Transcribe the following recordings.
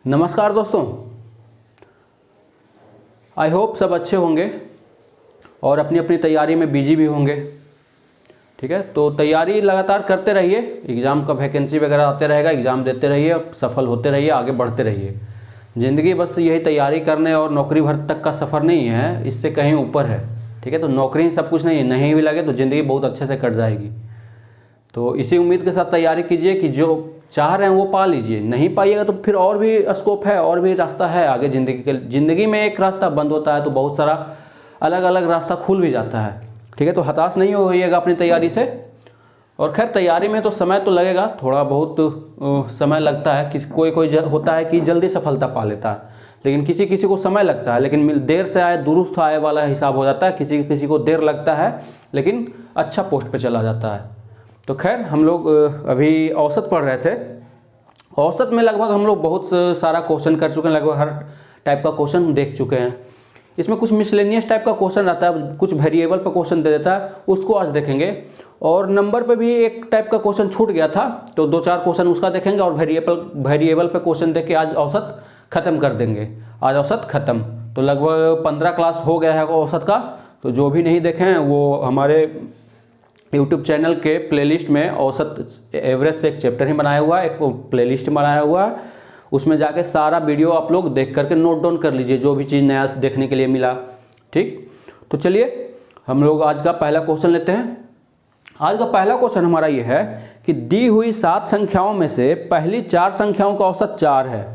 नमस्कार दोस्तों, I hope सब अच्छे होंगे और अपनी अपनी तैयारी में बिजी भी होंगे। ठीक है, तो तैयारी लगातार करते रहिए। एग्ज़ाम का वैकेंसी वगैरह आते रहेगा, एग्ज़ाम देते रहिए और सफल होते रहिए, आगे बढ़ते रहिए। ज़िंदगी बस यही तैयारी करने और नौकरी भर तक का सफ़र नहीं है, इससे कहीं ऊपर है। ठीक है, तो नौकरी सब कुछ नहीं है, नहीं भी लगे तो ज़िंदगी बहुत अच्छे से कट जाएगी। तो इसी उम्मीद के साथ तैयारी कीजिए कि जो चाह रहे हैं वो पा लीजिए। नहीं पाइएगा तो फिर और भी स्कोप है, और भी रास्ता है आगे। ज़िंदगी में एक रास्ता बंद होता है तो बहुत सारा अलग अलग रास्ता खुल भी जाता है। ठीक है, तो हताश नहीं होइएगा अपनी तैयारी से। और खैर, तैयारी में तो समय तो लगेगा, थोड़ा बहुत समय लगता है। कोई होता है कि जल्दी सफलता पा लेता है, लेकिन किसी किसी को समय लगता है। लेकिन देर से आए दुरुस्त आए वाला हिसाब हो जाता है। किसी किसी को देर लगता है लेकिन अच्छा पोस्ट पे चला जाता है। तो खैर, हम लोग अभी औसत पढ़ रहे थे। औसत में लगभग हम लोग बहुत सारा क्वेश्चन कर चुके हैं, लगभग हर टाइप का क्वेश्चन देख चुके हैं। इसमें कुछ मिसलेनियस टाइप का क्वेश्चन रहता है, कुछ वेरिएबल पर क्वेश्चन दे देता है, उसको आज देखेंगे। और नंबर पे भी एक टाइप का क्वेश्चन छूट गया था, तो 2-4 क्वेश्चन उसका देखेंगे। और वेरिएबल पे क्वेश्चन देख के आज औसत ख़त्म कर देंगे। आज औसत ख़त्म, तो लगभग 15 क्लास हो गया है औसत का। तो जो भी नहीं देखे हैं वो हमारे यूट्यूब चैनल के प्लेलिस्ट में औसत एवरेज से एक चैप्टर ही बनाया हुआ है, एक प्लेलिस्ट बनाया हुआ है। उसमें जाके सारा वीडियो आप लोग देख करके नोट डाउन कर लीजिए, जो भी चीज़ नया देखने के लिए मिला। ठीक, तो चलिए हम लोग आज का पहला क्वेश्चन लेते हैं। आज का पहला क्वेश्चन हमारा ये है कि दी हुई 7 संख्याओं में से पहली 4 संख्याओं का औसत 4 है।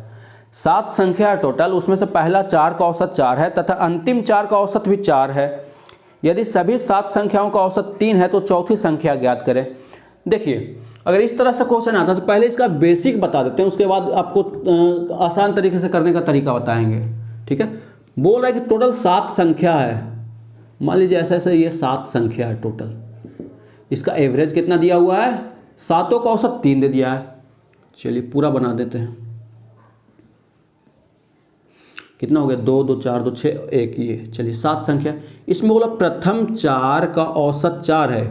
7 संख्या टोटल, उसमें से पहला 4 का औसत 4 है तथा अंतिम 4 का औसत भी 4 है। यदि सभी 7 संख्याओं का औसत 3 है तो चौथी संख्या ज्ञात करें। देखिए, अगर इस तरह से क्वेश्चन आता है तो पहले इसका बेसिक बता देते हैं, उसके बाद आपको आसान तरीके से करने का तरीका बताएंगे। ठीक है, बोल रहा है कि टोटल 7 संख्या है। मान लीजिए ऐसे ऐसे ये 7 संख्या है टोटल। इसका एवरेज कितना दिया हुआ है? 7 का औसत 3 दे दिया है। चलिए पूरा बना देते हैं। कितना हो गया? 2 2 4 2 6 1, ये चलिए 7 संख्या। इसमें बोला प्रथम 4 का औसत 4 है,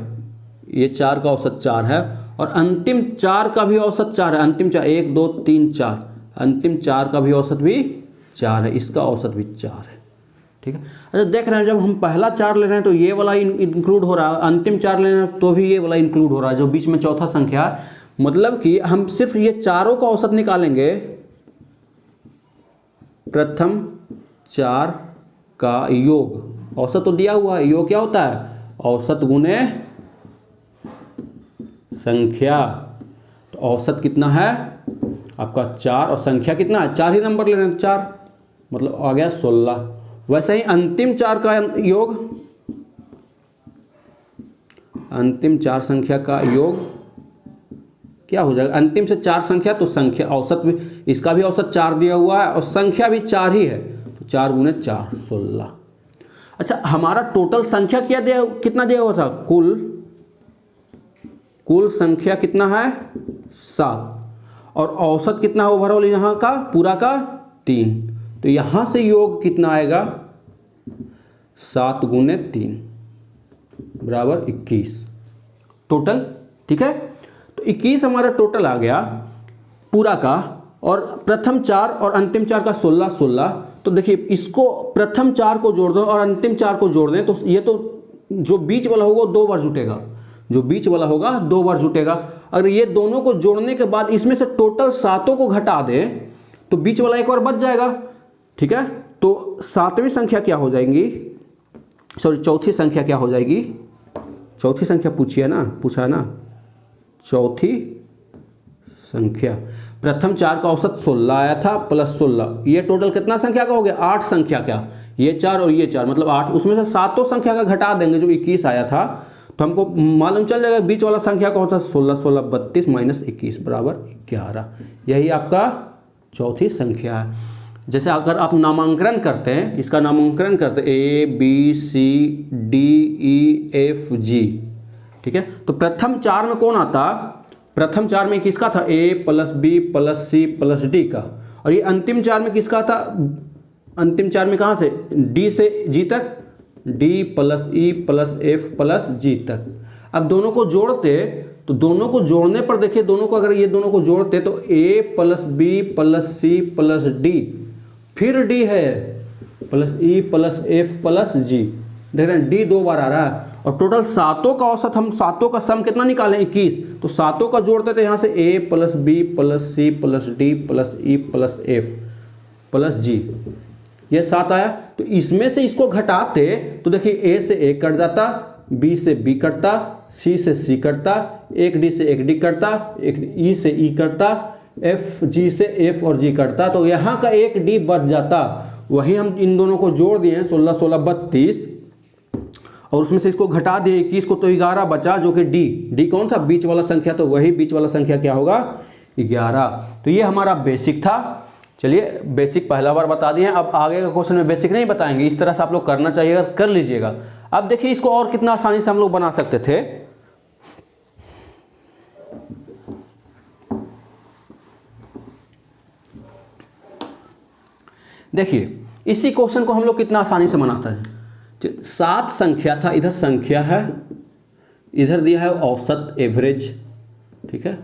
ये 4 का औसत 4 है। और अंतिम 4 का भी औसत 4 है। अंतिम 4 1 2 3 4, अंतिम 4 का भी औसत भी 4 है, इसका औसत भी 4 है। ठीक है, अच्छा देख रहे हैं, जब हम पहला 4 ले रहे हैं तो ये वाला इंक्लूड हो रहा है, अंतिम 4 ले रहे हैं तो भी ये वाला इंक्लूड हो रहा है, जो बीच में चौथा संख्या है। मतलब कि हम सिर्फ ये चारों का औसत निकालेंगे, प्रथम 4 का योग। औसत तो दिया हुआ है, योग क्या होता है? औसत गुने संख्या। तो औसत कितना है आपका? 4, और संख्या कितना है? 4 ही नंबर ले रहे हैं, 4 मतलब आ गया 16। वैसे ही अंतिम 4 का योग, अंतिम 4 संख्या का योग क्या हो जाएगा? अंतिम से 4 संख्या तो संख्या औसत भी, इसका भी औसत 4 दिया हुआ है और संख्या भी 4 ही है, तो 4 गुने 4 16। अच्छा, हमारा टोटल संख्या कितना दिया हुआ था? कुल संख्या कितना है? 7। और औसत कितना है ओवरऑल यहाँ का पूरा का? 3। तो यहाँ से योग कितना आएगा? 7 गुने 3 बराबर 21 टोटल। ठीक है, तो 21 हमारा टोटल आ गया पूरा का। और प्रथम 4 और अंतिम 4 का 16 16। तो देखिए, इसको प्रथम 4 को जोड़ दो और अंतिम 4 को जोड़ दें तो ये तो जो बीच वाला होगा 2 बार जुटेगा, जो बीच वाला होगा 2 बार जुटेगा। अगर ये दोनों को जोड़ने के बाद इसमें से टोटल 7 को घटा दे तो बीच वाला एक बार बच जाएगा। ठीक है, तो 7वीं संख्या क्या हो जाएगी? सॉरी, चौथी संख्या क्या हो जाएगी? चौथी संख्या पूछा है ना। चौथी संख्या, प्रथम 4 का औसत 16 आया था प्लस 16, ये टोटल कितना संख्या का हो गया? 8 संख्या का। ये 4 और ये 4 मतलब 8। उसमें से 7 संख्या का घटा देंगे, जो 21 आया था, तो हमको मालूम चल जाएगा बीच वाला संख्या का होता है 16 16 32 माइनस 21 बराबर 11। यही आपका चौथी संख्या है। जैसे अगर आप नामांकन करते हैं, इसका नामांकन करते हैं A B C D E F G। ठीक है, तो प्रथम 4 में कौन आता? प्रथम 4 में किसका था? A plus B plus C plus D का। और ये अंतिम 4 में किसका था? अंतिम 4 में कहाँ से? D से G तक, D plus E plus F plus G तक। अब दोनों को जोड़ते तो दोनों को जोड़ने पर देखिए, दोनों को अगर ये दोनों को जोड़ते तो a plus b plus c plus d, फिर डी है plus e plus f plus g, देख रहे हैं डी 2 बार आ रहा है। और टोटल सातों का औसत, हम सातों का सम कितना निकालें 21, तो सातों का जोड़ते थे यहाँ से a plus b plus c plus d plus e plus f plus g, ये 7 आया। तो इसमें से इसको घटाते तो देखिए a से a कट जाता, b से b कटता, c से c कटता, एक d से एक d कटता, एक e से e कटता, f g से f और g कटता, तो यहाँ का एक d बच जाता। वही हम इन दोनों को जोड़ दिए 16 16 32 और उसमें से इसको घटा दिए 21 को, तो 11 बचा जो कि डी कौन सा बीच वाला संख्या, तो वही बीच वाला संख्या क्या होगा 11। तो ये हमारा बेसिक था। चलिए बेसिक पहला बार बता दिए, अब आगे का क्वेश्चन में बेसिक नहीं बताएंगे, इस तरह से आप लोग करना चाहिए, कर लीजिएगा। अब देखिए इसको और कितना आसानी से हम लोग बना सकते थे। देखिए इसी क्वेश्चन को हम लोग कितना आसानी से बनाते हैं। 7 संख्या था, इधर संख्या है, इधर दिया है औसत एवरेज, ठीक है।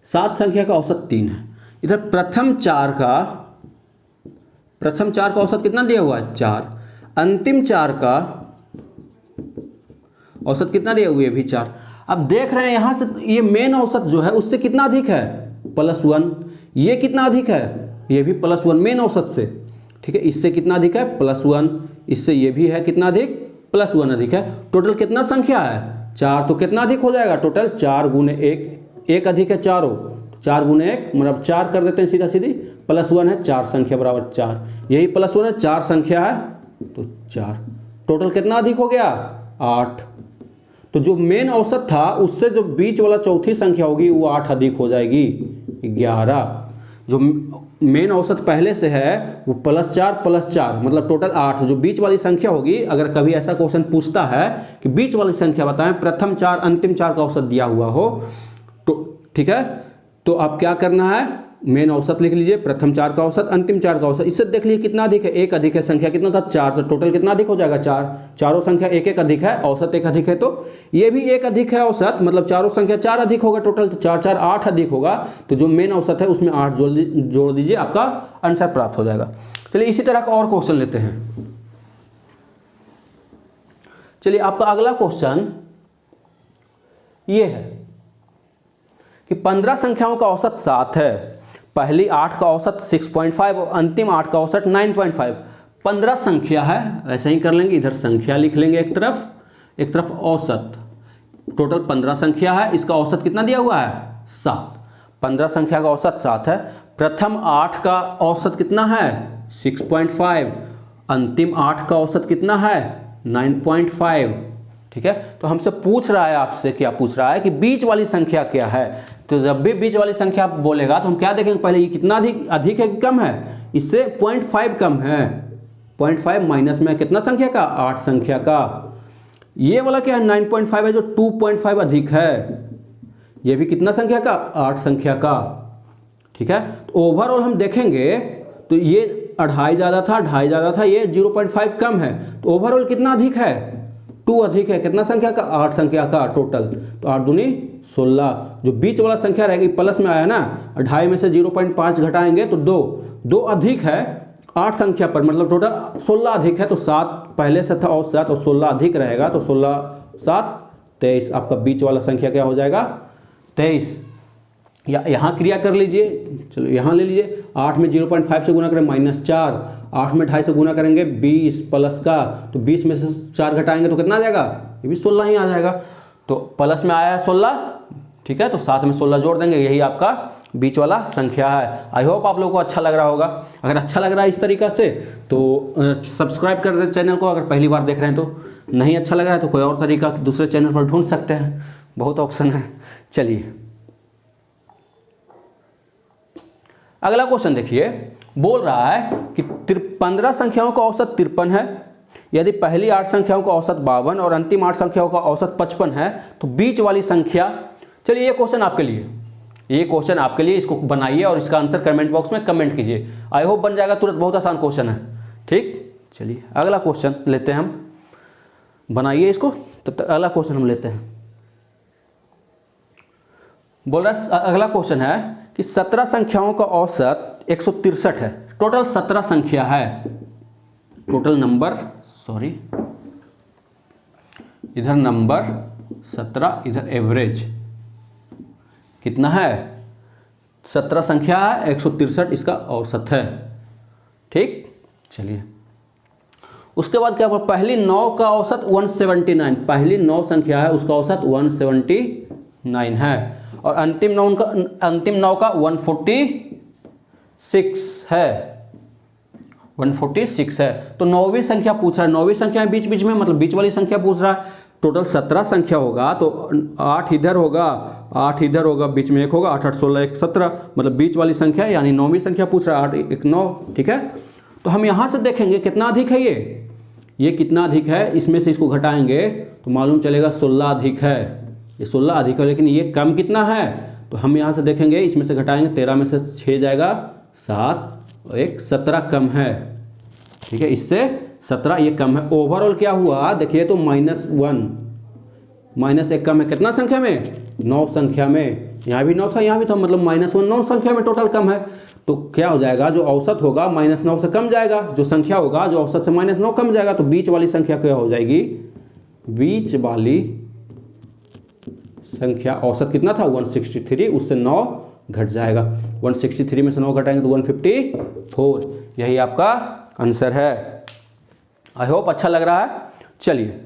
7 संख्या का औसत 3 है, इधर प्रथम चार का औसत कितना दिया हुआ है 4, अंतिम 4 का औसत कितना दिया हुआ है भी 4। अब देख रहे हैं यहां से ये मेन औसत जो है उससे कितना अधिक है +1, ये कितना अधिक है, ये भी +1 मेन औसत से, ठीक है। इससे कितना अधिक है +1, इससे ये भी है कितना अधिक +1 अधिक है। टोटल कितना संख्या है 4, तो कितना अधिक हो जाएगा टोटल 4 गुने 1, 1 अधिक है 4, 4 गुने 1 मतलब 4 कर देते हैं सीधा सीधी, +1 है 4 संख्या बराबर 4, यही +1 है 4 संख्या है तो 4, टोटल कितना अधिक हो गया 8। तो जो मेन औसत था उससे जो बीच वाला चौथी संख्या होगी वो 8 अधिक हो जाएगी 11। जो मेन औसत पहले से है वो +4 मतलब टोटल 8, जो बीच वाली संख्या होगी, अगर कभी ऐसा क्वेश्चन पूछता है कि बीच वाली संख्या बताएं, प्रथम 4 अंतिम 4 का औसत दिया हुआ हो तो ठीक है, तो आप क्या करना है मेन औसत लिख लीजिए, प्रथम 4 का औसत अंतिम 4 का औसत, इससे देख लीजिए कितना अधिक है, 1 अधिक है, संख्या कितना था 4, तो टोटल कितना अधिक हो जाएगा 4, चारों संख्या 1 1 अधिक है, औसत 1 अधिक है, तो ये भी 1 अधिक है औसत, मतलब चारों संख्या 4 अधिक होगा, टोटल तो 4 4 8 अधिक होगा, तो जो मेन औसत है उसमें 8 जोड़ दीजिए, आपका आंसर प्राप्त हो जाएगा। चलिए इसी तरह का और क्वेश्चन लेते हैं। चलिए आपका अगला क्वेश्चन ये है कि 15 संख्याओं का औसत 7 है, पहली 8 का औसत 6.5 और अंतिम 8 का औसत 9.5। 15 संख्या है, ऐसे ही कर लेंगे, इधर संख्या लिख लेंगे एक तरफ औसत, टोटल 15 संख्या है, इसका औसत कितना दिया हुआ है 7, 15 संख्या का औसत 7 है, प्रथम 8 का औसत कितना है 6.5, अंतिम 8 का औसत कितना है 9.5, ठीक है। तो हमसे पूछ रहा है, आपसे क्या पूछ रहा है कि बीच वाली संख्या क्या है, तो जब भी बीच वाली संख्या बोलेगा तो हम क्या देखेंगे पहले, ये कितना अधिक है कि कम है, इससे 0.5 कम है, 0.5 माइनस में कितना संख्या का 8 संख्या का, ये वाला क्या है 9.5 है जो 2.5 अधिक है, ये भी कितना संख्या का 8 संख्या का, ठीक है। तो ओवरऑल हम देखेंगे तो ये 2.5 ज़्यादा था, ये 0.5 कम है, तो ओवरऑल कितना अधिक है 2 अधिक है, कितना संख्या का 8 संख्या का टोटल, तो 8 दूनी 16, जो बीच वाला संख्या रहेगी प्लस में आया ना, 2.5 में से 0.5 घटाएंगे तो 2 अधिक है 8 संख्या पर, मतलब टोटल 16 अधिक है, तो 7 पहले से था और 7 और 16 अधिक रहेगा, तो 16 7 23, आपका बीच वाला संख्या क्या हो जाएगा 23। या यहाँ क्रिया कर लीजिए, चलो यहाँ ले लीजिए, 8 में 0.5 से गुना करें -4, 8 में 2.5 से गुना करेंगे 20 प्लस का, तो 20 में से 4 घटाएंगे तो कितना आ जाएगा, ये भी 16 ही आ जाएगा, तो प्लस में आया है 16, ठीक है, तो 7 में 16 जोड़ देंगे, यही आपका बीच वाला संख्या है। आई होप आप लोगों को अच्छा लग रहा होगा, अगर अच्छा लग रहा है इस तरीका से तो सब्सक्राइब कर दें चैनल को, अगर पहली बार देख रहे हैं तो, नहीं अच्छा लग रहा है तो कोई और तरीका दूसरे चैनल पर ढूंढ सकते हैं, बहुत ऑप्शन है। चलिए अगला क्वेश्चन देखिए, बोल रहा है कि 15 संख्याओं का औसत 53 है, यदि पहली 8 संख्याओं का औसत 52 और अंतिम 8 संख्याओं का औसत 55 है, तो बीच वाली संख्या। चलिए ये क्वेश्चन आपके लिए, इसको बनाइए और इसका आंसर कमेंट बॉक्स में कमेंट कीजिए, आई होप बन जाएगा तुरंत, बहुत आसान क्वेश्चन है, ठीक। चलिए अगला क्वेश्चन लेते हैं हम, बनाइए इसको, तब तक अगला क्वेश्चन हम लेते हैं। बोल रहा है अगला क्वेश्चन है कि 17 संख्याओं का औसत 163 है। टोटल 17 संख्या है, टोटल नंबर, सॉरी इधर नंबर 17, इधर एवरेज कितना है, 17 संख्या है, 163 इसका औसत है। ठीक, चलिए उसके बाद क्या, पहली 9 का औसत 179, पहली 9 संख्या है उसका औसत 179 है, और अंतिम 9 का 146 है, 146 है। तो 9वीं संख्या पूछ रहा है, 9वीं संख्या है बीच बीच में, मतलब बीच वाली संख्या पूछ रहा है। टोटल 17 संख्या होगा तो 8 इधर होगा, 8 इधर होगा, बीच में 1 होगा, 8 8 16 1 17, मतलब बीच वाली संख्या यानी 9वीं संख्या पूछ रहा है, 8 1 9। ठीक है, तो हम यहाँ से देखेंगे कितना अधिक है, ये कितना अधिक है, इसमें से इसको घटाएंगे तो मालूम चलेगा 16 अधिक है, ये 16 अधिक है, लेकिन ये कम कितना है, तो हम यहाँ से देखेंगे, इसमें से घटाएंगे, 13 में से 6 जाएगा 7 और 1 17 कम है। ठीक है, इससे 17 ये कम है। ओवरऑल क्या हुआ देखिए तो -1, -1 कम है कितना संख्या में, 9 संख्या में, यहाँ भी 9 था यहाँ भी था, मतलब -1 9 संख्या में टोटल कम है। तो क्या हो जाएगा, जो औसत होगा -9 से कम जाएगा, जो संख्या होगा जो औसत से -9 कम जाएगा, तो बीच वाली संख्या क्या हो जाएगी, बीच वाली संख्या औसत कितना था 163, उससे 9 घट जाएगा, 163 में से 9 घटाएंगे तो 154, यही आपका आंसर है। आई होप अच्छा लग रहा है। चलिए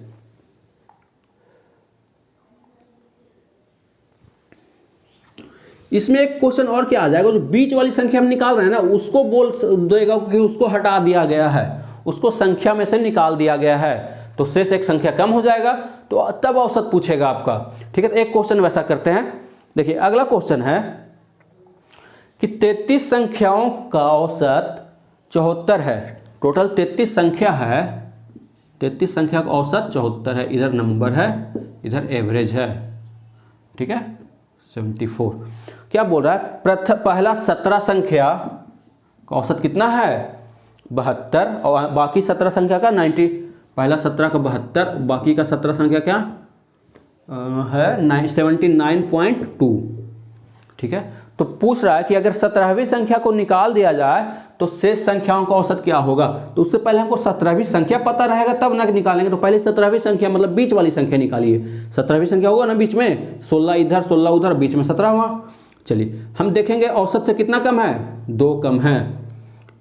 इसमें एक क्वेश्चन और क्या आ जाएगा, जो बीच वाली संख्या हम निकाल रहे हैं ना, उसको बोल देगा कि उसको हटा दिया गया है, उसको संख्या में से निकाल दिया गया है, तो शेष एक संख्या कम हो जाएगा, तो तब औसत पूछेगा आपका। ठीक है, तो एक क्वेश्चन वैसा करते हैं। देखिए अगला क्वेश्चन है कि 33 संख्याओं का औसत 74 है। टोटल 33 संख्या है, 33 संख्या का औसत 74 है, इधर नंबर है, इधर एवरेज है। ठीक है, 74। क्या बोल रहा है, पहला 17 संख्या का औसत कितना है 72, और बाकी 17 संख्या का 90। पहला 17 का 72, बाकी का 17 संख्या क्या है 79.2। ठीक है, तो पूछ रहा है कि अगर 17वीं संख्या को निकाल दिया जाए तो शेष संख्याओं का औसत क्या होगा। तो उससे पहले हमको 17वीं संख्या पता रहेगा तब ना निकालेंगे, तो पहले 17वीं संख्या मतलब बीच वाली संख्या निकालिए। 17वीं संख्या होगा ना बीच में, 16 इधर 16 उधर, बीच में 17 हुआ। चलिए हम देखेंगे औसत से कितना कम है, 2 कम है।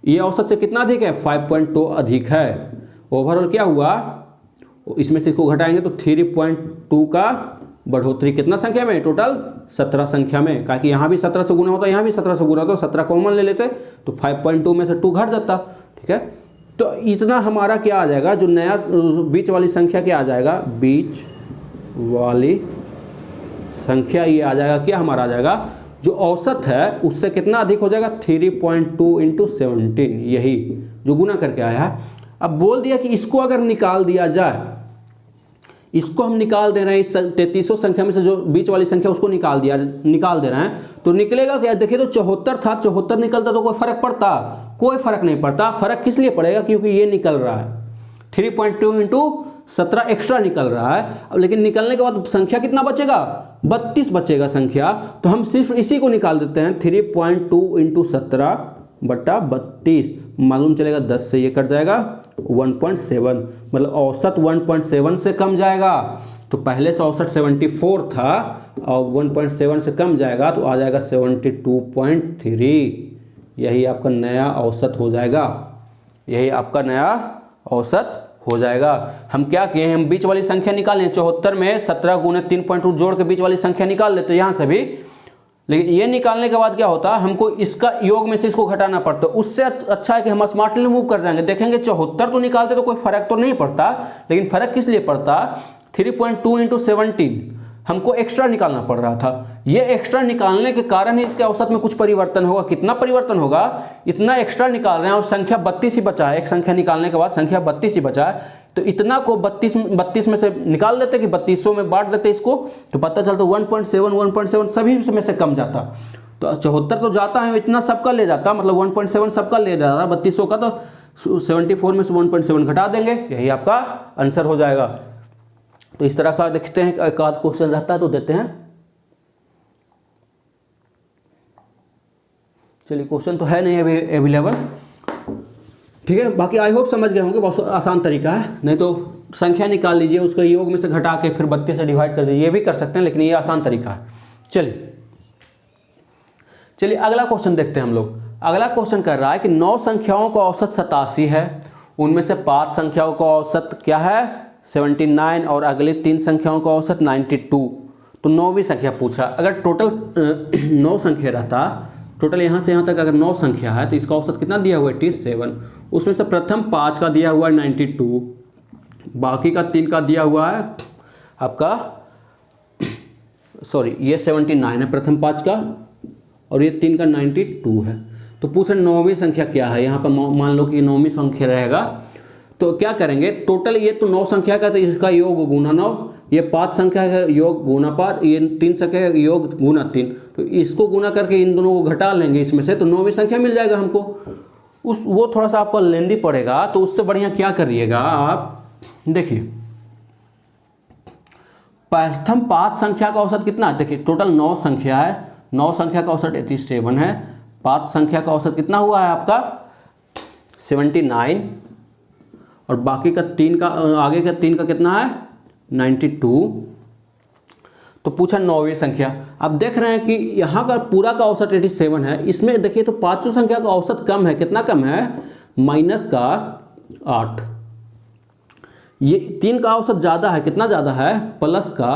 ये औसत से कितना अधिक है, 5.2 अधिक है। ओवरऑल क्या हुआ, इसमें से इसको घटाएंगे तो 3.2 का बढ़ोतरी कितना संख्या में, टोटल 17 संख्या में। कहा कि यहाँ भी 17 से गुना होता, यहाँ भी 17 से गुना होता, 17 कॉमन ले लेते तो 5.2 में से 2 घट जाता। ठीक है, तो इतना हमारा क्या आ जाएगा, जो नया बीच वाली संख्या क्या आ जाएगा, बीच वाली संख्या ये आ जाएगा, क्या हमारा आ जाएगा, जो औसत है उससे कितना अधिक हो जाएगा, 3.2 × 17, यही जो गुना करके आया है। अब बोल दिया कि इसको अगर निकाल दिया जाए, इसको हम निकाल दे रहे हैं, इस 3300 संख्या में से जो बीच वाली संख्या उसको निकाल दे रहे हैं, तो निकलेगा क्या, देखिए तो 74 था, 74 निकलता तो कोई फर्क पड़ता, कोई फर्क नहीं पड़ता। फर्क किस लिए पड़ेगा, क्योंकि ये निकल रहा है 3.2 × 17 एक्स्ट्रा निकल रहा है। अब लेकिन निकलने के बाद संख्या कितना बचेगा, 32 बचेगा संख्या, तो हम सिर्फ इसी को निकाल देते हैं, 3.2 × 17/32, मालूम चलेगा 10 से ये कट जाएगा 1.7, मतलब औसत 1.7 से कम जाएगा। तो पहले से औसत 74 था और 1.7 से कम जाएगा तो आ जाएगा 72.3, यही आपका नया औसत हो जाएगा, यही आपका नया औसत हो जाएगा। हम क्या किए हैं, हम बीच वाली संख्या निकालें, 74 में 17 × 3.2 जोड़ के बीच वाली संख्या निकाल लेते यहाँ से भी, लेकिन ये निकालने के बाद क्या होता है, हमको इसका योग में से इसको घटाना पड़ता है। उससे अच्छा है कि हम स्मार्टली मूव कर जाएंगे, देखेंगे 74 तो निकालते तो कोई फर्क तो नहीं पड़ता, लेकिन फर्क किस लिए पड़ता, 3.2 × 17 हमको एक्स्ट्रा निकालना पड़ रहा था। ये एक्स्ट्रा निकालने के कारण ही इसके औसत में कुछ परिवर्तन होगा। कितना परिवर्तन होगा, इतना एक्स्ट्रा निकाल रहे हैं और संख्या 32 ही बचा है, एक संख्या निकालने के बाद संख्या 32 ही बचा है, तो इतना को 32 में से निकाल देते कि 3200 में बांट देते इसको, तो पता चलता 1.7 सभी में से कम जाता। तो 74 तो जाता है, इतना सबका ले जाता, मतलब 1.7 सबका ले जाता 3200 का, तो 74 में से 1.7 घटा देंगे, यही आपका आंसर हो जाएगा। तो इस तरह का देखते हैं, एक आध क्वेश्चन रहता है तो देते हैं। चलिए क्वेश्चन तो है नहीं अभी अवेलेबल, ठीक है। बाकी आई होप समझ गए होंगे, बहुत आसान तरीका है। नहीं तो संख्या निकाल लीजिए, उसको योग में से घटा के फिर 32 से डिवाइड कर दीजिए, ये भी कर सकते हैं, लेकिन ये आसान तरीका है। चलिए अगला क्वेश्चन देखते हैं हम लोग। अगला क्वेश्चन कर रहा है कि 9 संख्याओं का औसत 87 है, उनमें से 5 संख्याओं का औसत क्या है 79 और अगली 3 संख्याओं का औसत 92। तो 9वीं संख्या पूछा। अगर टोटल 9 संख्या रहता, टोटल यहाँ से यहाँ तक अगर 9 संख्या है तो इसका औसत कितना दिया हुआ है 87, उसमें से प्रथम 5 का दिया हुआ है 92, बाकी का 3 का दिया हुआ है आपका सॉरी ये 79 है प्रथम 5 का, और ये 3 का 92 है। तो पूछे 9वीं संख्या क्या है। यहाँ पर मान लो कि 9वीं संख्या रहेगा, तो क्या करेंगे, टोटल ये तो 9 संख्या का, तो इसका योग गुना 9, ये 5 संख्या का योग गुना 5, ये 3 संख्या का योग गुना 3, तो इसको गुना करके इन दोनों को घटा लेंगे इसमें से, तो 9वीं संख्या मिल जाएगा हमको। वो थोड़ा सा आपको लेंदी पड़ेगा, तो उससे बढ़िया क्या करिएगा आप, देखिए प्रथम 5 संख्या का औसत कितना, देखिए टोटल 9 संख्या है, 9 संख्या का औसत 87 है, 5 संख्या का औसत कितना हुआ है आपका 79, और बाकी का 3 का आगे का 3 का कितना है 92। तो पूछा 9वीं संख्या। अब देख रहे हैं कि यहाँ का पूरा का औसत 87 है, इसमें देखिए तो 5 संख्या का औसत कम है, कितना कम है माइनस का 8, ये 3 का औसत ज़्यादा है, कितना ज़्यादा है प्लस का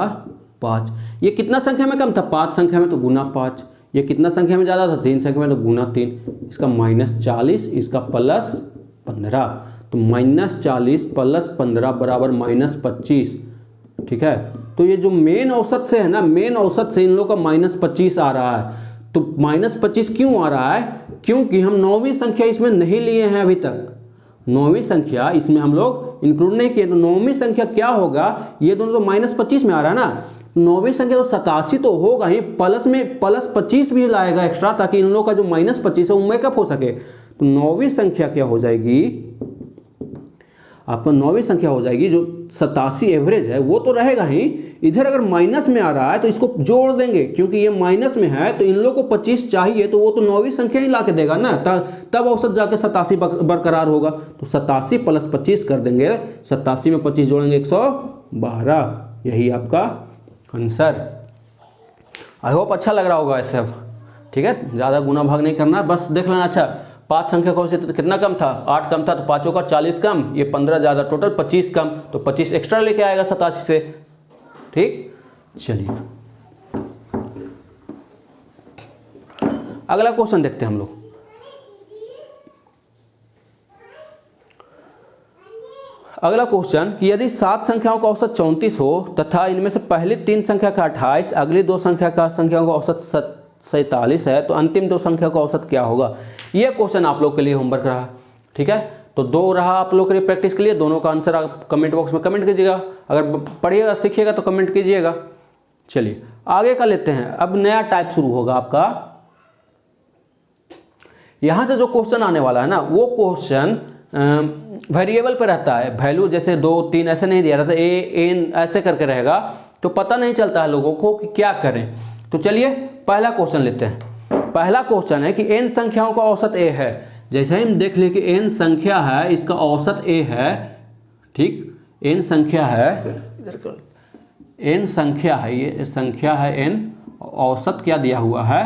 5, ये कितना संख्या में कम था 5 संख्या में तो गुना 5, ये कितना संख्या में ज़्यादा था 3 संख्या में तो गुना 3, इसका -40 इसका +15, तो -40 + 15 बराबर -25, ठीक है। तो ये जो मेन औसत से है ना, मेन औसत से इन लोग का -25 आ रहा है। तो -25 क्यों आ रहा है, क्योंकि हम 9वीं संख्या इसमें नहीं लिए हैं अभी तक, 9वीं संख्या इसमें हम लोग इंक्लूड नहीं किए। तो 9वीं संख्या क्या होगा, ये दोनों तो -25 में आ रहा है ना, 9वीं संख्या तो 87 तो होगा ही, प्लस में +25 भी लाएगा एक्स्ट्रा, ताकि इन लोगों का जो -25 है वो मेकअप हो सके। तो 9वीं संख्या क्या हो जाएगी आपका, 9वीं संख्या हो जाएगी जो 87 एवरेज है वो तो रहेगा ही, इधर अगर माइनस में आ रहा है तो इसको जोड़ देंगे, क्योंकि ये माइनस में है तो इन लोगों को 25 चाहिए, तो वो तो 9वीं संख्या ही ला के देगा ना, तब औसत जाके 87 बरकरार होगा। तो 87 + 25 कर देंगे, 87 में 25 जोड़ेंगे 112, यही आपका आंसर। आई होप अच्छा लग रहा होगा ऐसे, अब ठीक है, ज़्यादा गुना भाग नहीं करना, बस देख लेना। अच्छा 5 संख्या का औसत कितना कम था 8 कम था, तो 5 का 40 कम, ये 15 ज़्यादा, टोटल 25 कम, तो 25 एक्स्ट्रा लेके आएगा 87 से, ठीक। चलिए अगला क्वेश्चन देखते हैं हम लोग। अगला क्वेश्चन कि यदि 7 संख्याओं का औसत 34 हो तथा इनमें से पहली 3 संख्या का 28, अगली 2 संख्याओं का औसत 47 है, तो अंतिम 2 संख्या का औसत क्या होगा। यह क्वेश्चन आप लोग के लिए होमवर्क रहा, ठीक है। तो 2 रहा आप लोग के लिए प्रैक्टिस के लिए, दोनों का आंसर आप कमेंट बॉक्स में कमेंट कीजिएगा, अगर पढ़िएगा सीखिएगा तो कमेंट कीजिएगा। चलिए आगे का लेते हैं। अब नया टाइप शुरू होगा आपका, यहां से जो क्वेश्चन आने वाला है ना, वो क्वेश्चन वेरिएबल पर रहता है, वैल्यू जैसे 2 3 ऐसे नहीं दिया रहता, ए एन ऐसे करके रहेगा, तो पता नहीं चलता है लोगों को कि क्या करें। तो चलिए पहला क्वेश्चन लेते हैं। पहला क्वेश्चन है कि n संख्याओं का औसत a है, जैसे हम देख ले कि n संख्या है, इसका औसत a है, ठीक, n संख्या है, इधर कर, n संख्या है, ये संख्या है n, औसत क्या दिया हुआ है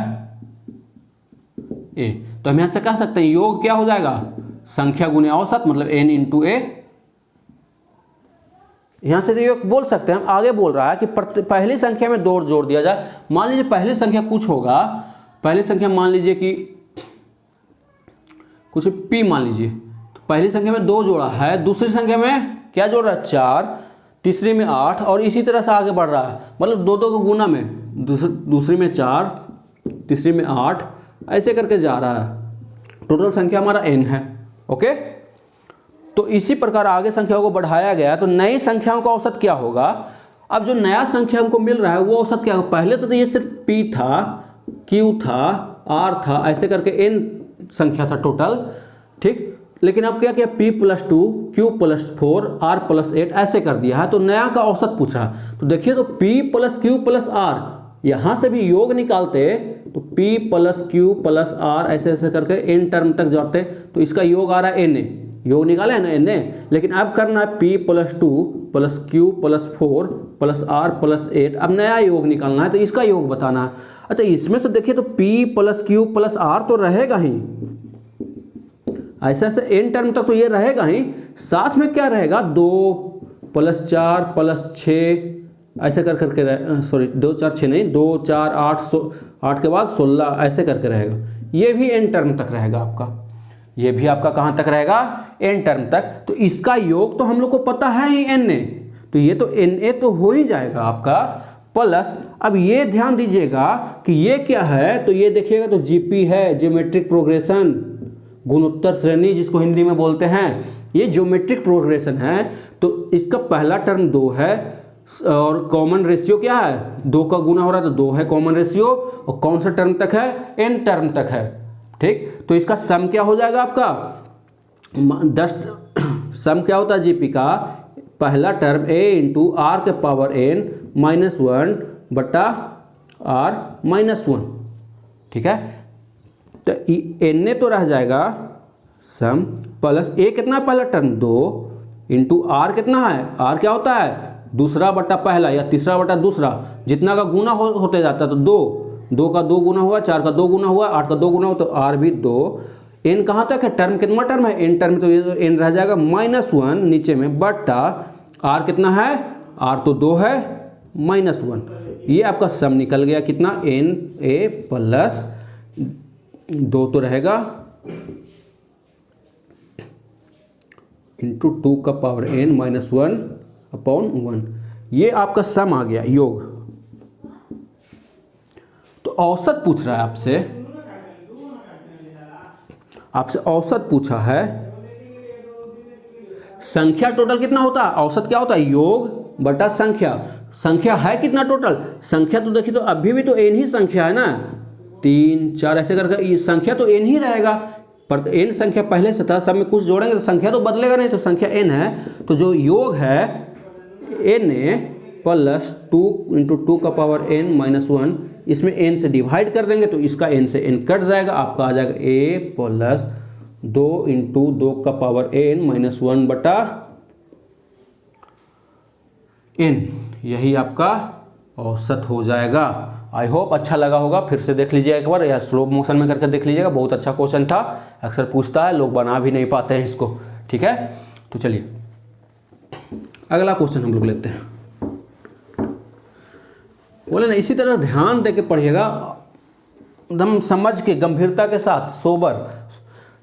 a, तो हम यहां से कह सकते हैं योग क्या हो जाएगा संख्या गुने औसत, मतलब n × a। यहां से तो योग बोल सकते हैं हम। आगे बोल रहा है कि पहली संख्या में 2 जोड़ दिया जाए। मान लीजिए पहली संख्या कुछ होगा, पहली संख्या मान लीजिए कि कुछ p मान लीजिए, तो पहली संख्या में 2 जोड़ा है, दूसरी संख्या में क्या जोड़ रहा है 4, तीसरी में 8, और इसी तरह से आगे बढ़ रहा है, मतलब 2 को गुना में, दूसरी में 4, तीसरी में 8, ऐसे करके जा रहा है। टोटल संख्या हमारा n है, ओके। तो इसी प्रकार आगे संख्याओं को बढ़ाया गया, तो नई संख्याओं का औसत क्या होगा। अब जो नया संख्या हमको मिल रहा है वो औसत क्या होगा, पहले तो ये सिर्फ p था, q था, r था, ऐसे करके n संख्या था टोटल, ठीक। लेकिन अब क्या किया, p + 2, q + 4, r + 8 ऐसे कर दिया है, तो नया का औसत पूछा। तो देखिए तो p + q + r यहाँ से भी योग निकालते तो p plus q plus r ऐसे ऐसे करके n टर्म तक जाते, तो इसका योग आ रहा है na, योग निकाले है ना na। लेकिन अब करना है p plus 2 plus q plus 4 plus r plus 8, अब नया योग निकालना है तो इसका योग बताना है। अच्छा इसमें से देखिए तो p plus q plus r तो रहेगा ही, ऐसे ऐसे n टर्म तक तो ये रहेगा ही, साथ में क्या रहेगा 2 प्लस 4 प्लस 6 ऐसे कर करके, सॉरी 2 4 6 नहीं, 2 4 8 8 के बाद 16 ऐसे करके रहेगा। ये भी n टर्म तक रहेगा आपका, ये भी आपका कहाँ तक रहेगा n टर्म तक। तो इसका योग तो हम लोग को पता है ही na, तो ये तो na तो हो ही जाएगा आपका प्लस। अब ये ध्यान दीजिएगा कि ये क्या है, तो ये देखिएगा तो जीपी है, ज्योमेट्रिक प्रोग्रेशन, गुणोत्तर श्रेणी जिसको हिंदी में बोलते हैं, ये ज्योमेट्रिक प्रोग्रेशन है। तो इसका पहला टर्म 2 है और कॉमन रेशियो क्या है 2 का गुना हो रहा है तो 2 है कॉमन रेशियो, और कौन सा टर्म तक है n टर्म तक है। ठीक, तो इसका सम क्या हो जाएगा आपका 10, सम क्या होता है जीपी का, पहला टर्म a इंटू आर के पावर n माइनस 1 बटा आर माइनस 1। ठीक है, तो na तो रह जाएगा सम प्लस a कितना पहला टर्म 2 इंटू आर कितना है, आर क्या होता है दूसरा बटा पहला या तीसरा बटा दूसरा, जितना का गुना होते जाता है तो 2 का 2 गुना हुआ, 4 का 2 गुना हुआ, 8 का 2 गुना हुआ, तो आर भी 2। n कहाँ तक है, टर्म कितना टर्म है n टर्म, तो ये तो n रह जाएगा माइनस 1 नीचे में बटा आर कितना है, आर तो 2 है माइनस 1। ये आपका सम निकल गया कितना na प्लस 2 तो रहेगा इंटू 2 का पावर n माइनस 1 अपॉन 1। ये आपका सम आ गया योग। तो औसत पूछ रहा है आपसे औसत पूछा है। संख्या टोटल कितना होता है, औसत क्या होता है योग बटा संख्या। संख्या है कितना टोटल, संख्या तो देखिए तो अभी भी तो n ही संख्या है ना, 3 4 ऐसे करके संख्या तो n ही रहेगा, पर n संख्या पहले से था, सब में कुछ जोड़ेंगे तो संख्या तो बदलेगा नहीं, तो संख्या n है। तो जो योग है na प्लस 2 इंटू 2 का पावर n माइनस 1, इसमें n से डिवाइड कर देंगे तो इसका n से n कट जाएगा, आपका आ जाएगा a प्लस 2 इंटू 2 का पावर n माइनस 1 बटा n। यही आपका औसत हो जाएगा। आई होप अच्छा लगा होगा, फिर से देख लीजिएगा एक बार या स्लो मोशन में करके देख लीजिएगा, बहुत अच्छा क्वेश्चन था, अक्सर पूछता है, लोग बना भी नहीं पाते हैं इसको। ठीक है, तो चलिए अगला क्वेश्चन हम लोग लेते हैं। बोले ना इसी तरह ध्यान दे के पढ़िएगा, एकदम समझ के गंभीरता के साथ, सोबर।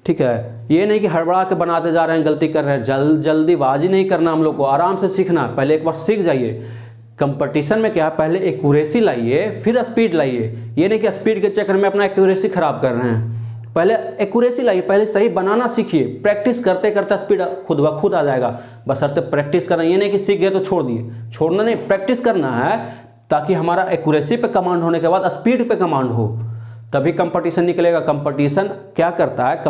ठीक है, ये नहीं कि हड़बड़ा के बनाते जा रहे हैं, गलती कर रहे हैं, जल्दीबाजी नहीं करना, हम लोग को आराम से सीखना। पहले एक बार सीख जाइए। कंपटीशन में क्या है, पहले एक्यूरेसी लाइए फिर स्पीड लाइए, ये नहीं कि स्पीड के चक्कर में अपना एक्यूरेसी खराब कर रहे हैं। पहले एक्यूरेसी लाइए, पहले सही बनाना सीखिए, प्रैक्टिस करते करते स्पीड खुद ब खुद आ जाएगा। बशर्ते प्रैक्टिस करना, ये नहीं कि सीख गए तो छोड़ दिए, छोड़ना नहीं, प्रैक्टिस करना है, ताकि हमारा एक्यूरेसी पे कमांड होने के बाद स्पीड पे कमांड हो, तभी कंपटीशन निकलेगा। कंपटीशन क्या करता है,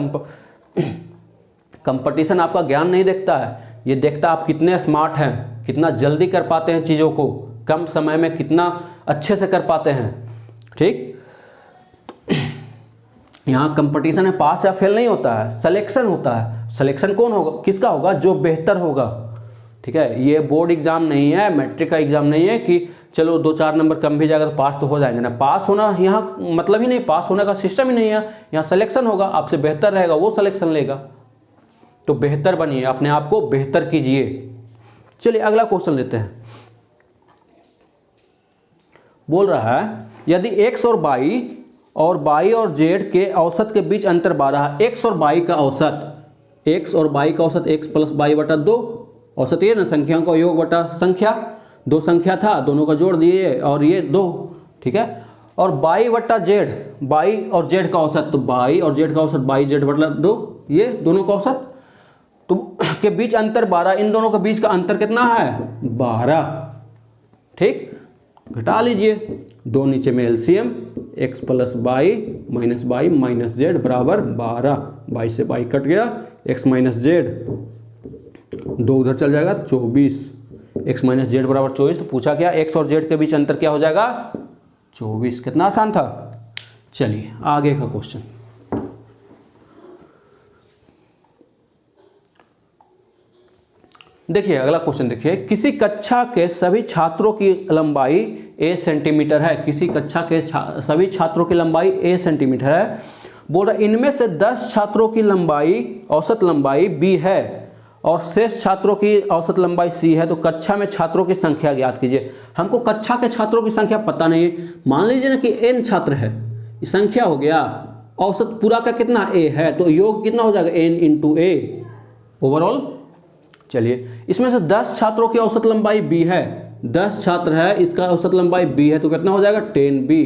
कंपटीशन आपका ज्ञान नहीं देखता है, ये देखता है आप कितने स्मार्ट हैं, कितना जल्दी कर पाते हैं चीज़ों को, कम समय में कितना अच्छे से कर पाते हैं। ठीक, यहाँ कंपटीशन है, पास या फेल नहीं होता है, सिलेक्शन होता है। सिलेक्शन कौन होगा, किसका होगा, जो बेहतर होगा। ठीक है, ये बोर्ड एग्जाम नहीं है, मैट्रिक का एग्जाम नहीं है कि चलो 2-4 नंबर कम भी जाएगा तो पास तो हो जाएंगे ना। पास होना यहाँ मतलब ही नहीं, पास होने का सिस्टम ही नहीं है। यहाँ सिलेक्शन होगा, आपसे बेहतर रहेगा वो सिलेक्शन लेगा। तो बेहतर बनिए, अपने आप को बेहतर कीजिए। चलिए अगला क्वेश्चन लेते हैं। बोल रहा है यदि x और y और y और z के औसत के बीच अंतर 12 है, x और y का औसत, x और y का औसत x प्लस y बटा 2, औसत ये ना संख्याओं का योग बटा संख्या, 2 संख्या था दोनों का जोड़ दिए और ये 2। ठीक है, और y बटा z, y और z का औसत, तो y और z का औसत y z बटा 2, ये दोनों का औसत तो के बीच अंतर 12, इन दोनों के बीच का अंतर कितना है 12। ठीक, घटा लीजिए, 2 नीचे में LCM, x plus y minus y minus z बराबर 12, y से y कट गया, x माइनस जेड 2 उधर चल जाएगा 24, x माइनस जेड बराबर 24। तो पूछा क्या x और z के बीच अंतर क्या हो जाएगा 24। कितना आसान था। चलिए आगे का क्वेश्चन। देखिए अगला क्वेश्चन देखिए, किसी कक्षा के सभी छात्रों की लंबाई a सेंटीमीटर है। किसी कक्षा के सभी छात्रों की लंबाई a सेंटीमीटर है। बोल रहा इनमें से 10 छात्रों की लंबाई औसत लंबाई b है और शेष छात्रों की औसत लंबाई c है, तो कक्षा में छात्रों की संख्या ज्ञात कीजिए। हमको कक्षा के छात्रों की संख्या पता नहीं है। मान लीजिए ना कि n छात्र है, ये संख्या हो गया, औसत पूरा का कितना a है, तो योग कितना हो जाएगा n इंटू a ओवरऑल। चलिए इसमें से 10 छात्रों की औसत लंबाई b है, 10 छात्र है, इसका औसत लंबाई b है, तो कितना हो जाएगा 10b।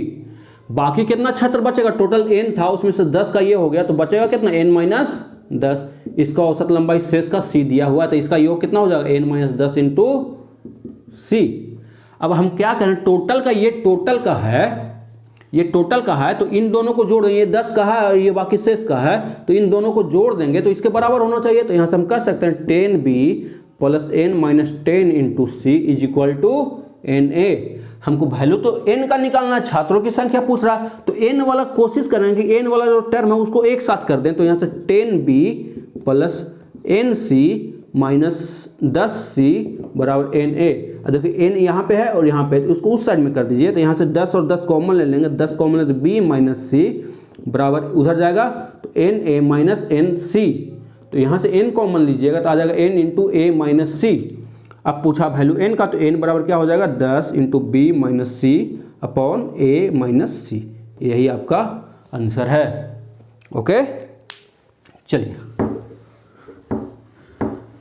बाकी कितना छात्र बचेगा, टोटल n था, उसमें से 10 का ये हो गया, तो बचेगा कितना n माइनस 10। इसका औसत लंबाई शेष का c दिया हुआ है, तो इसका योग कितना हो जाएगा n माइनस 10 इंटू c। अब हम क्या करें, टोटल का, ये टोटल का है, ये टोटल का है, तो इन दोनों को जोड़ देंगे, ये 10 का है और ये बाकी शेष का है, तो इन दोनों को जोड़ देंगे तो इसके बराबर होना चाहिए। तो यहाँ से हम कह सकते हैं 10b plus n minus 10 into c is equal to na। हमको वैल्यू तो n का निकालना है, छात्रों की संख्या पूछ रहा है, तो n वाला कोशिश करेंगे कि n वाला जो टर्म है उसको एक साथ कर दें। तो यहाँ से 10b plus nc minus 10c बराबर na। देखिए n यहाँ पे है और यहाँ पे, तो उसको उस साइड में कर दीजिए। तो यहाँ से 10 और 10 कॉमन ले लेंगे, 10 कॉमन ले तो b माइनस c बराबर उधर जाएगा तो na माइनस एन सी। तो यहाँ से n कॉमन लीजिएगा तो आ जाएगा n इंटू a माइनस सी। अब पूछा वैल्यू n का, तो n बराबर क्या हो जाएगा 10 into b minus c upon a minus c. यही आपका आंसर है। ओके चलिए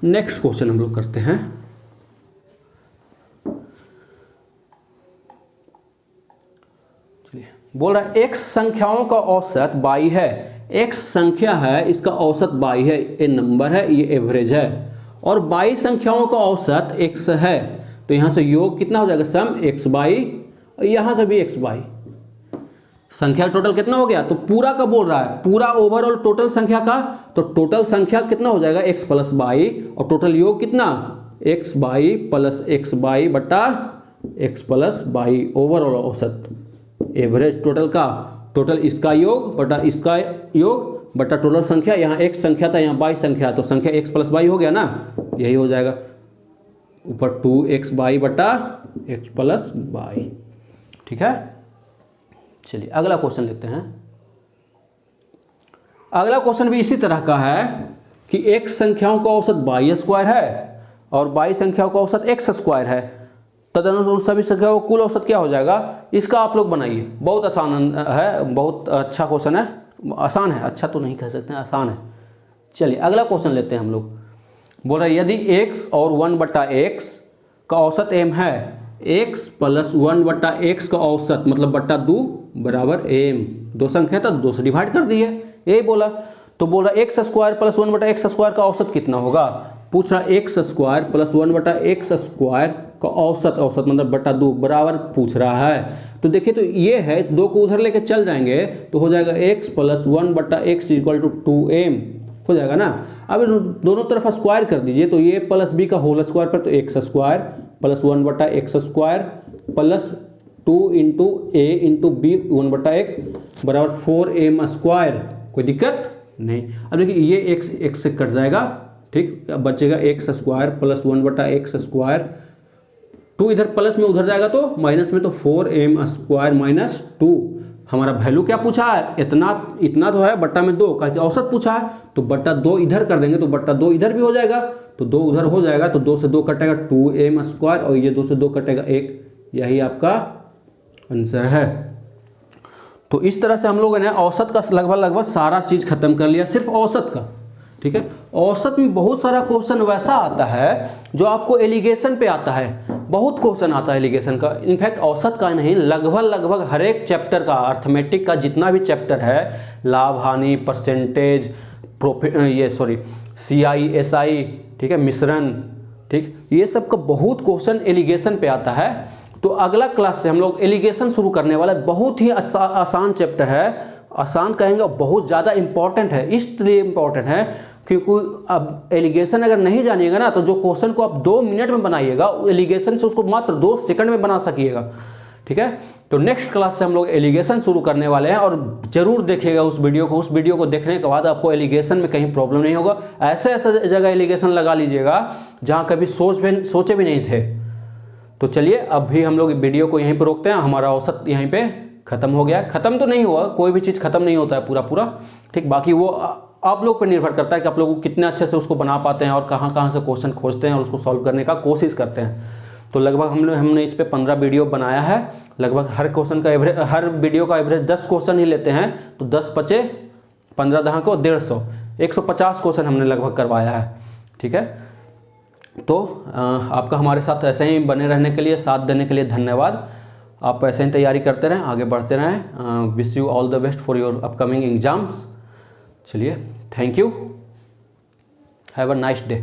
नेक्स्ट क्वेश्चन हम लोग करते हैं। चलिए बोल रहा है x संख्याओं का औसत 22 है। x संख्या है, इसका औसत 22 है, ये नंबर है, ये एवरेज है, और 22 संख्याओं का औसत x है। तो यहाँ से योग कितना हो जाएगा, सम x बाई, और यहाँ से भी x बाई। संख्या टोटल कितना हो गया, तो पूरा का बोल रहा है, पूरा ओवरऑल टोटल संख्या का, तो टोटल संख्या कितना हो जाएगा x प्लस बाई, और टोटल योग कितना x by plus x by बटा x प्लस बाई, ओवरऑल औसत एवरेज टोटल का, टोटल इसका योग बटा इसका योग बटा टोटल संख्या। यहाँ x संख्या था, यहाँ बाई संख्या, तो संख्या x प्लस बाई हो गया ना, यही हो जाएगा ऊपर 2x बाई बटा x प्लस बाई। ठीक है चलिए अगला क्वेश्चन लेते हैं। अगला क्वेश्चन भी इसी तरह का है कि x संख्याओं का औसत बाई स्क्वायर है और बाई संख्याओं का औसत x स्क्वायर है, तदनुसार सभी संख्याओं का कुल औसत क्या हो जाएगा। इसका आप लोग बनाइए, बहुत आसान है, बहुत अच्छा क्वेश्चन है, आसान है, अच्छा तो नहीं कह सकते हैं, आसान है। चलिए अगला क्वेश्चन लेते हैं हम लोग। बोल रहे यदि x और 1 बटा x का औसत m है, x प्लस 1 बटा x का औसत मतलब बटा 2 बराबर m, दो संख्या था 2 से डिवाइड कर दिए, यही बोला। तो बोल रहा x स्क्वायर प्लस 1 बटा x स्क्वायर का औसत कितना होगा। पूछ रहा x स्क्वायर प्लस 1 बटा x स्क्वायर का औसत, औसत मतलब बटा 2 बराबर पूछ रहा है। तो देखिए तो ये है, 2 को उधर लेके चल जाएंगे तो हो जाएगा x प्लस 1 बटा x इक्वल टू 2m हो जाएगा ना। अब दोनों तरफ स्क्वायर कर दीजिए, तो ये प्लस b का होल स्क्वायर पर, तो x स्क्वायर प्लस 1 बटा x square plus 2 into a into b 1 बटा x बराबर 4m स्क्वायर। कोई दिक्कत नहीं। अब देखिए ये x से कट जाएगा, ठीक, अब बचेगा x स्क्वायर प्लस 1 बटा x स्क्वायर, 2 इधर प्लस में उधर जाएगा तो माइनस में, तो 4m स्क्वायर माइनस 2। हमारा वैल्यू क्या पूछा है, इतना तो है, बट्टा में 2 का औसत पूछा है, तो बट्टा 2 इधर कर देंगे तो बट्टा 2 इधर भी हो जाएगा, तो 2 उधर हो जाएगा, तो 2 से 2 कटेगा 2m स्क्वायर और ये 2 से 2 कटेगा 1। यही आपका आंसर है। तो इस तरह से हम लोगों ने औसत का लगभग सारा चीज़ खत्म कर लिया, सिर्फ औसत का। ठीक है, औसत में बहुत सारा क्वेश्चन वैसा आता है जो आपको एलिगेशन पे आता है, बहुत क्वेश्चन आता है एलिगेशन का। इनफैक्ट औसत का नहीं, लगभग हर एक चैप्टर का, अर्थमेटिक का जितना भी चैप्टर है, लाभ हानि, परसेंटेज, CI SI, ठीक है, मिश्रण, ठीक, ये सब का बहुत क्वेश्चन एलिगेशन पे आता है। तो अगला क्लास से हम लोग एलिगेशन शुरू करने वाला, बहुत ही आसान चैप्टर है, आसान कहेंगे, बहुत ज़्यादा इंपॉर्टेंट है। इसलिए इंपॉर्टेंट है क्योंकि अब एलिगेशन अगर नहीं जानिएगा ना, तो जो क्वेश्चन को आप 2 मिनट में बनाइएगा, एलिगेशन से उसको मात्र 2 सेकंड में बना सकिएगा। ठीक है। तो नेक्स्ट क्लास से हम लोग एलिगेशन शुरू करने वाले हैं, और जरूर देखिएगा उस वीडियो को। उस वीडियो को देखने के बाद आपको एलिगेशन में कहीं प्रॉब्लम नहीं होगा। ऐसे ऐसे जगह एलिगेशन लगा लीजिएगा जहाँ कभी सोचे भी नहीं थे। तो चलिए अभी हम लोग वीडियो को यहीं पर रोकते हैं। हमारा औसत यहीं पे ख़त्म हो गया। ख़त्म तो नहीं हुआ, कोई भी चीज़ ख़त्म नहीं होता है पूरा, ठीक। बाकी वो आप लोग पर निर्भर करता है कि आप लोग कितने अच्छे से उसको बना पाते हैं और कहाँ कहाँ से क्वेश्चन खोजते हैं और उसको सॉल्व करने का कोशिश करते हैं। तो लगभग हमने इस पे 15 वीडियो बनाया है। लगभग हर क्वेश्चन का एवरेज, हर वीडियो का एवरेज 10 क्वेश्चन ही लेते हैं। तो 10 पचे 15 दहाँ को 150, 150 क्वेश्चन हमने लगभग करवाया है, ठीक है। तो आपका हमारे साथ ऐसे ही बने रहने के लिए, साथ देने के लिए धन्यवाद। आप ऐसे ही तैयारी करते रहें, आगे बढ़ते रहें। Wish you all the best for your upcoming exams. चलिए, thank you, have a nice day.